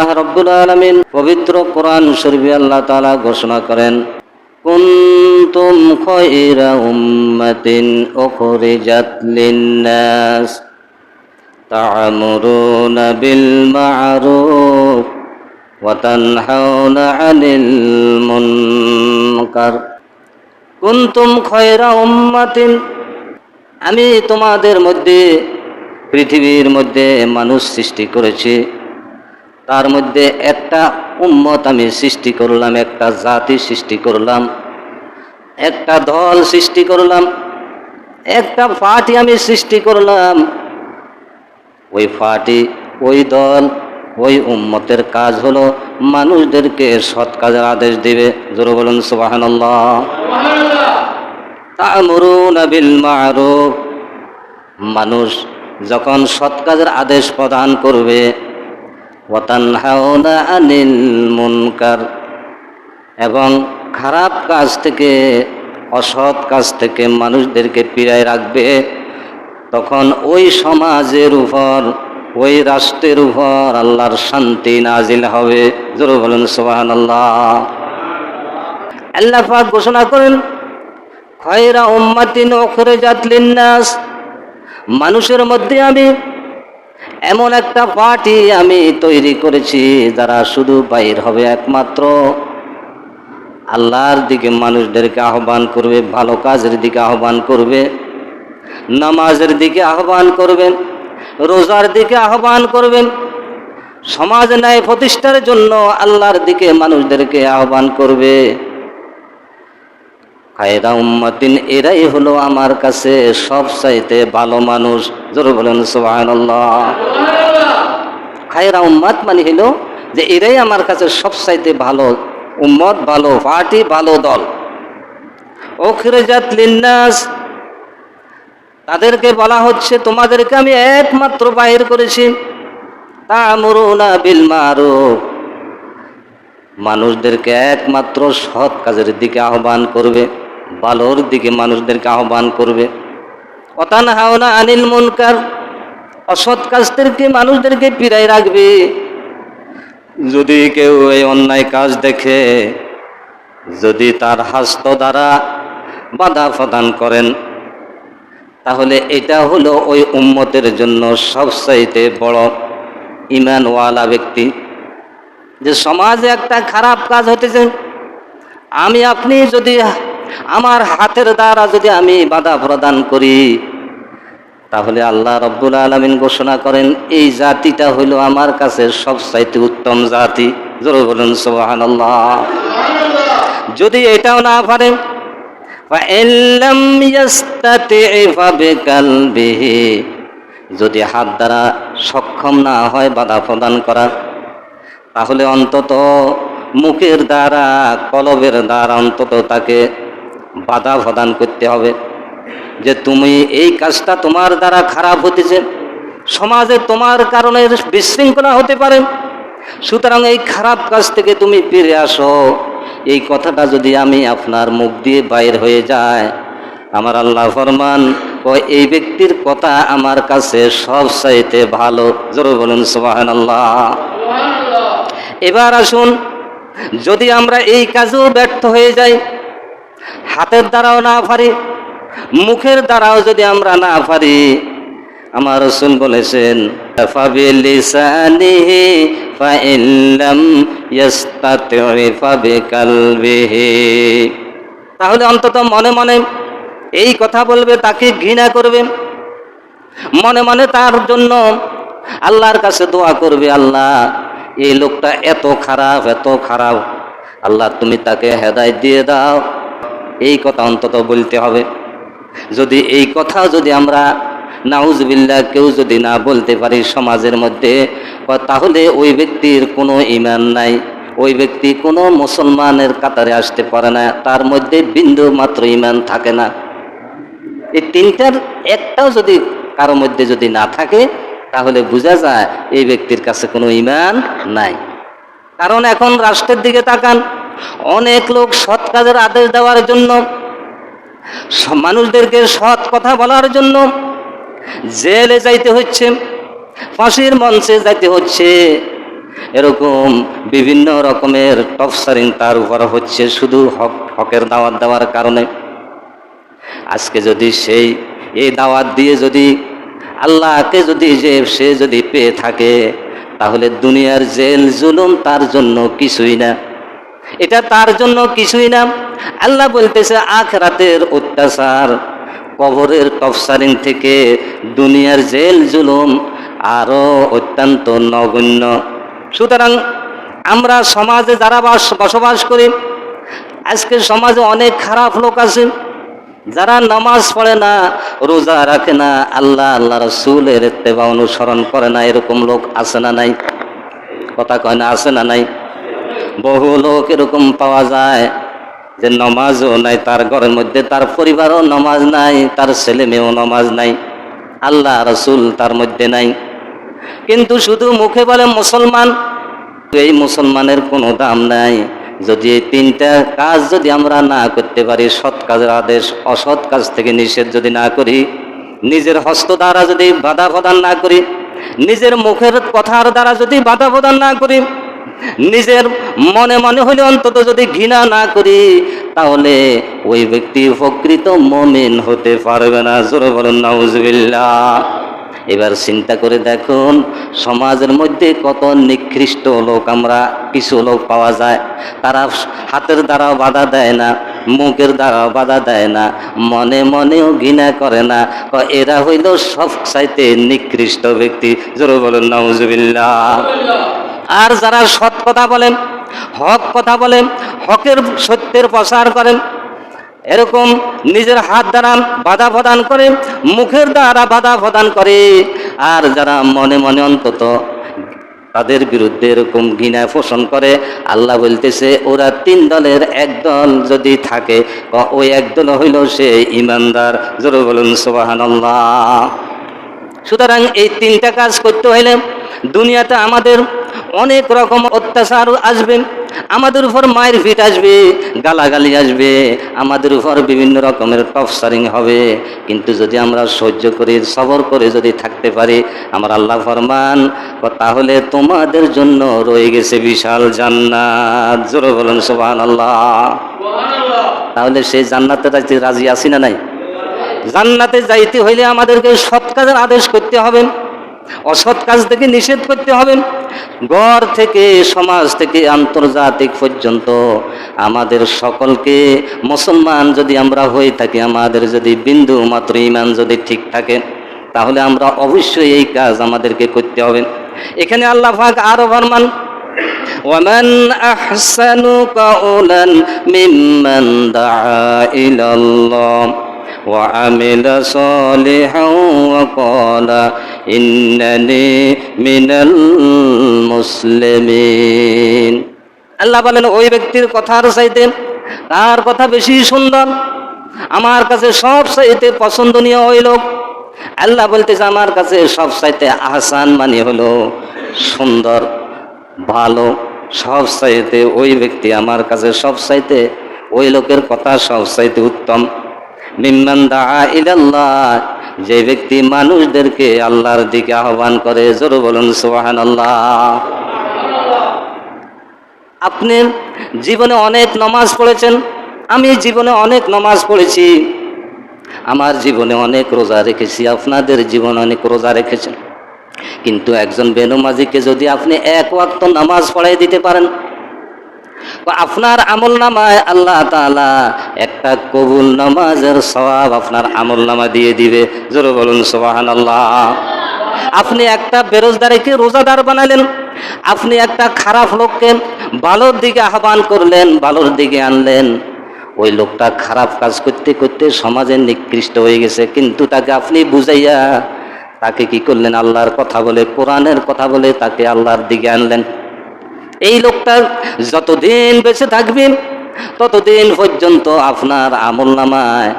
আল্লাহ রাব্বুল আলামিন পবিত্র কোরআন শরীফে আল্লাহ তাআলা ঘোষণা করেন, কুনতুম খায়রা উম্মাতিন উখরিজাত লিন-নাস তা'মুরুনা বিল মা'রুফ ওয়া তানহাউনা 'আনিল মুনকার। কুনতুম খায়রা উম্মাতিন, আমি তোমাদের মধ্যে, পৃথিবীর মধ্যে মানুষ সৃষ্টি করেছি, তার মধ্যে একটা উম্মত আমি সৃষ্টি করলাম, একটা জাতি সৃষ্টি করলাম, একটা দল সৃষ্টি করলাম, একটা পার্টি আমি সৃষ্টি করলাম। ওই পার্টি, ওই দল, ওই উম্মতের কাজ হলো মানুষদেরকে সৎ কাজের আদেশ দিবে। জোরে বলুন সুবহানাল্লাহ। তা'মুরুনা বিল মা'রুফ, মানুষ যখন সৎ কাজের আদেশ প্রদান করবে, ওয়া তানহাউনা আনিল মুনকার, এবং খারাপ কাজ থেকে, অসৎ কাজ থেকে মানুষদেরকে ফিরায় রাখবে, তখন ওই সমাজের উপর, ওই রাষ্ট্রের উপর আল্লাহর শান্তি নাজিল হবে। জোরে বলুন সুবহানাল্লাহ। আল্লাহ পাক ঘোষণা করেন, খায়রা উম্মাতিন উখরিজাত লিন-নাস, মানুষের মধ্যে আমি এমন একটা পার্টি আমি তৈরি করেছি যারা শুধু বাইর হবে, একমাত্র আল্লাহর দিকে মানুষদেরকে আহ্বান করবে, ভালো কাজের দিকে আহ্বান করবে, নামাজের দিকে আহ্বান করবেন, রোজার দিকে আহ্বান করবেন, সমাজ ন্যায় প্রতিষ্ঠার জন্য আল্লাহর দিকে মানুষদেরকে আহ্বান করবে। খায়রা উম্মাতিন, এরাই হলো আমার কাছে সবচাইতে ভালো মানুষ। জোরে বলেন সুবহানাল্লাহ। খায়রা উম্মাত মানে হলো যে এরাই আমার কাছে সবচাইতে ভালো উম্মত, ভালো পার্টি, ভালো দল। উখরিজাত লিন-নাস, তাদেরকে বলা হচ্ছে তোমাদেরকে আমি একমাত্র বাহির করেছি। তা'মুরুনা বিল মা'রুফ, মানুষদেরকে একমাত্র সৎ কাজের দিকে আহ্বান করবে, ভালোর দিকে মানুষদেরকে আহ্বান করবে। ওয়া তানহাউনা আনিল মুনকার, অসৎ কাজ থেকে মানুষদেরকে ফিরাই রাখবে। যদি কেউ এই অন্যায় কাজ দেখে, যদি তার হস্ত দ্বারা বাধা প্রদান করেন, তাহলে এটা হলো ওই উম্মতের জন্য সবচাইতে বড় ঈমানওয়ালা ব্যক্তি। যে সমাজে একটা খারাপ কাজ হতেছে, আমি আপনি যদি আমার হাতের দ্বারা যদি আমি বাধা প্রদান করি, তাহলে আল্লাহ রাব্বুল আলামিন ঘোষণা করেন এই জাতিটা হইল আমার কাছে সবচাইতে উত্তম জাতি। জোরে বলুন সুবহানাল্লাহ। যদি এটাও না পারে, ফাইল্লাম ইয়াস্তাতি'ই ফাবিকালবিহি, যদি হাত দ্বারা সক্ষম না হয় বাধা প্রদান করা, তাহলে অন্তত মুখের দ্বারা, কলবের দ্বারা অন্তত তাকে বাধা প্রদান করতে হবে যে তুমি এই কাজটা তোমার দ্বারা খারাপ হতেছে, সমাজে তোমার কারণে বিশৃঙ্খলা হতে পারে, সুতরাং এই খারাপ কাজ থেকে তুমি ফিরে আসো। এই কথাটা যদি আমি আপনার মুখ দিয়ে বাইর হয়ে যায়, আমার আল্লাহ ফরমান ও এই ব্যক্তির কথা আমার কাছে সবচাইতে ভালো। জোরে বলুন সুবহানাল্লাহ। এবার আসুন, যদি আমরা এই কাজেও ব্যর্থ হয়ে যাই, হাতের দ্বারাও না পারি, মুখের দ্বারাও যদি আমরা না পারি, আমার রাসূল বলেছেন ফাবিলিসানিহি ফাইল্লাম ইয়াস্তাতি'ই ফাবিকালবিহি, তাহলে অন্তত মনে মনে এই কথা বলবে, তাকে ঘৃণা করবে, মনে মনে তার জন্য আল্লাহর কাছে দোয়া করবে, আল্লাহ এই লোকটা এত খারাপ, এত খারাপ, আল্লাহ তুমি তাকে হেদায়েত দিয়ে দাও। এই কথা অন্তত বলতে হবে। যদি এই কথা যদি আমরা নাউজুবিল্লাহ কেউ যদি না বলতে পারি সমাজের মধ্যে, তাহলে ওই ব্যক্তির কোনো ঈমান নাই, ওই ব্যক্তি কোনো মুসলমানের কাতারে আসতে পারে না, তার মধ্যে বিন্দু মাত্র ঈমান থাকে না। এই তিনটার একটাও যদি কারো মধ্যে যদি না থাকে, তাহলে বোঝা যায় এই ব্যক্তির কাছে কোনো ঈমান নাই। কারণ এখন রাষ্ট্রের দিকে তাকান, অনেক লোক সৎ কাজের আদেশ দেওয়ার জন্য, মানুষদেরকে সৎ কথা বলার জন্য জেলে যাইতে হচ্ছে, ফাঁসির মঞ্চে যাইতে হচ্ছে, এরকম বিভিন্ন রকমের টর্চারিং তার উপর হচ্ছে শুধু হকের দাওয়াত দেওয়ার কারণে। আজকে যদি এই দাওয়াত দিয়ে যদি আল্লাহকে সে যদি পেয়ে থাকে, তাহলে দুনিয়ার জেল জুলুম তার জন্য কিছুই না, এটা তার জন্য কিছুই না। আল্লাহ বলতেছে আখিরাতের অত্যাচার, কবরের টর্চারিং থেকে দুনিয়ার জেল জুলুম আরো অত্যন্ত নগণ্য। সুতরাং আমরা সমাজে যারা বসবাস করি, আজকে সমাজে অনেক খারাপ লোক আছে যারা নামাজ পড়ে না, রোজা রাখে না, আল্লাহ রাসূলের ইত্তেবা অনুসরণ করে না। এরকম লোক আছে না নাই? কথা কয় না, আছে না নাই? বহু লোক এরকম পাওয়া যায় যে নামাজও নাই, তার ঘরের মধ্যে তার পরিবারও নামাজ নাই, তার ছেলে মেয়েও নামাজ নাই, আল্লাহ রাসূল তার মধ্যে নাই, কিন্তু শুধু মুখে বলে মুসলমান। এই মুসলমানের কোনো দাম নাই যদি এই তিনটা কাজ যদি আমরা না করতে পারি, সৎ কাজের আদেশ, অসৎ কাজ থেকে নিষেধ যদি না করি, নিজের হস্ত দ্বারা যদি বাধা প্রদান না করি, নিজের মুখের কথার দ্বারা যদি বাধা প্রদান না করি, নিজের মনে মনে হলে অন্তত যদি ঘৃণা না করি, তাহলে ওই ব্যক্তি প্রকৃত মুমিন হতে পারবে না। জোরে বলুন নাউজুবিল্লাহ। এবার চিন্তা করে দেখুন, সমাজের মধ্যে কত নিকৃষ্ট লোক আমরা কিছু লোক পাওয়া যায়, তারা হাতের দ্বারাও বাধা দেয় না, মুখের দ্বারাও বাধা দেয় না, মনে মনেও ঘৃণা করে না। এরা হইল সবচাইতে নিকৃষ্ট ব্যক্তি। জোরে বলুন নাউজুবিল্লাহ। আর যারা সৎ কথা বলেন, হক কথা বলেন, হকের সত্যের প্রচার করেন, এরকম নিজের হাত দ্বারা বাধা প্রদান করে, মুখের দ্বারা বাধা প্রদান করে, আর যারা মনে মনে অন্তত তাদের বিরুদ্ধে এরকম ঘৃণা পোষণ করে, আল্লাহ বলতেছে ওরা তিন দলের এক দল যদি থাকে, ওই এক দল হইল সে ঈমানদার। জোরে বলুন সুবহানাল্লাহ। সুতরাং এই তিনটা কাজ করতে হইলে দুনিয়াতে আমাদের অনেক রকম অত্যাচার আসবে, আমাদের উপর মায়ের ফিট আসবে, গালাগালি আসবে, আমাদের উপর বিভিন্ন রকমের টর্চারিং হবে, কিন্তু যদি আমরা সহ্য করে সবর করে যদি থাকতে পারি, আমার আল্লাহ ফরমান, তাহলে তোমাদের জন্য রয়ে গেছে বিশাল জান্নাত। জোরে বলুন সুবহানাল্লাহ। তাহলে সেই জান্নাতে যাইতে রাজি আছি না নাই? জান্নাতে যাইতে হইলে আমাদেরকে সৎ কাজের আদেশ করতে হবে, অসৎ কাজ থেকে নিষেধ করতে হবে। ঘর থেকে, সমাজ থেকে আন্তর্জাতিক পর্যন্ত আমাদের সকলকে, মুসলমান যদি আমরা হয়ে থাকি, আমাদের যদি বিন্দু মাত্র ঈমান যদি ঠিক থাকে, তাহলে আমরা অবশ্যই এই কাজ আমাদেরকে করতে হবে। এখানে আল্লাহ পাক আরো ফরমান, ওয়ামান আহসানু কাওলান মিম্মান দাআ ইলাল্লাহ وعمل صالحا وقال إنني من المسلمين। আল্লাহ বলেন ওই ব্যক্তির কথার চাইতে তার কথা বেশি সুন্দর, আমার কাছে সব চাইতে পছন্দনীয় ওই লোক। আল্লাহ বলতেছে আমার কাছে সব চাইতে আহসান মানে হলো সুন্দর, ভালো, সব চাইতে ওই ব্যক্তি আমার কাছে সব চাইতে, ওই লোকের কথা সব চাইতে উত্তম। মিম্মান দাআ ইলাল্লাহ, যে ব্যক্তি মানুষদেরকে আল্লাহর দিকে আহ্বান করে। জোরে বলুন সুবহানাল্লাহ। আপনি জীবনে অনেক নামাজ পড়েছেন, আমি জীবনে অনেক নামাজ পড়েছি, আমার জীবনে অনেক রোজা রেখেছি, আপনাদের জীবনে অনেক রোজা রেখেছেন, কিন্তু একজন বেনমাজিকে যদি আপনি এক ওয়াক্ত নামাজ পড়াই দিতে পারেন, আপনার আমল নামায় আল্লাহ তাআলা একটা কবুল নামাজের সওয়াব আপনার আমল নামা দিয়ে দিবে। জোরে বলুন সুবহানাল্লাহ। আপনি একটা বেরোজগারকে রোজাদার বানালেন, আপনি একটা খারাপ লোককে ভালোর দিকে আহ্বান করলেন, ভালোর দিকে আনলেন, ওই লোকটা খারাপ কাজ করতে করতে সমাজে নিকৃষ্ট হয়ে গেছে, কিন্তু তাকে আপনি বুঝাইয়া তাকে কি করলেন, আল্লাহর কথা বলে, কোরআনের কথা বলে তাকে আল্লাহর দিকে আনলেন। এই লোকটা যতদিন বেঁচে থাকবে ততদিন পর্যন্ত আপনার আমলনামায়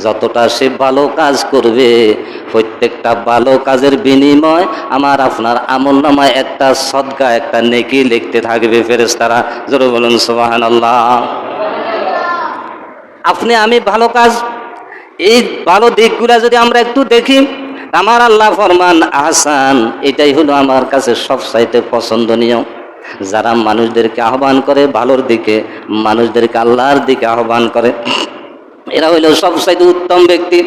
যতটা সে ভালো কাজ করবে, প্রত্যেকটা ভালো কাজের বিনিময় আমার আপনার আমলনামায় একটা সদকা, একটা নেকি লিখতে থাকবে ফেরেশতারা। জোরে বলুন সুবহানাল্লাহ। আপনি আমি ভালো কাজ, এই ভালো দিকগুলা যদি আমরা একটু দেখি, আমার আল্লাহ ফরমান আহসান, এটাই হলো আমার কাছে সবচাইতে পছন্দনীয়। যারা মানুষদেরকে আহ্বান করে ভালোর দিকে, মানুষদেরকে আল্লাহর দিকে আহ্বান করে, এরা হইল সবচাইতে উত্তম ব্যক্তি।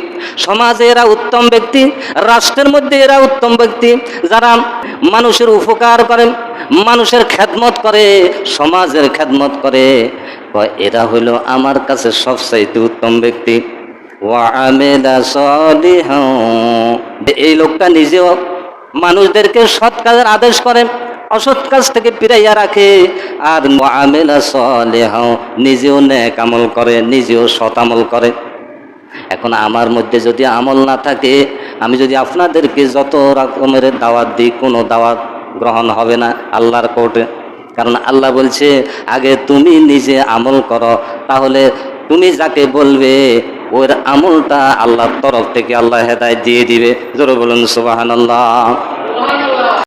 সমাজে এরা উত্তম ব্যক্তি, রাষ্ট্রের মধ্যে এরা উত্তম ব্যক্তি। যারা মানুষের উপকার করে, মানুষের খেদমত করে, সমাজের খেদমত করে, এরা হইল আমার কাছে সবচাইতে উত্তম ব্যক্তি। ওয়াআমিলা সালিহান, এই লোকটা নিজেও মানুষদেরকে সৎ কাজের আদেশ করে, অসৎ কাজ থেকে ফিরাইয়া রাখে, আর মুআমিলা সালিহান, নিজেও নেক আমল করে, নিজেও সৎ আমল করে। এখন আমার মধ্যে যদি আমল না থাকে, আমি যদি আপনাদেরকে যত রকমের দাওয়াত দিই, কোনো দাওয়াত গ্রহণ হবে না আল্লাহর কোর্টে। কারণ আল্লাহ বলছে আগে তুমি নিজে আমল করো, তাহলে তুমি যাকে বলবে ওর আমলটা আল্লাহর তরফ থেকে আল্লাহ হেদায়েত দিয়ে দিবে। জোরে বলুন সুবহানাল্লাহ।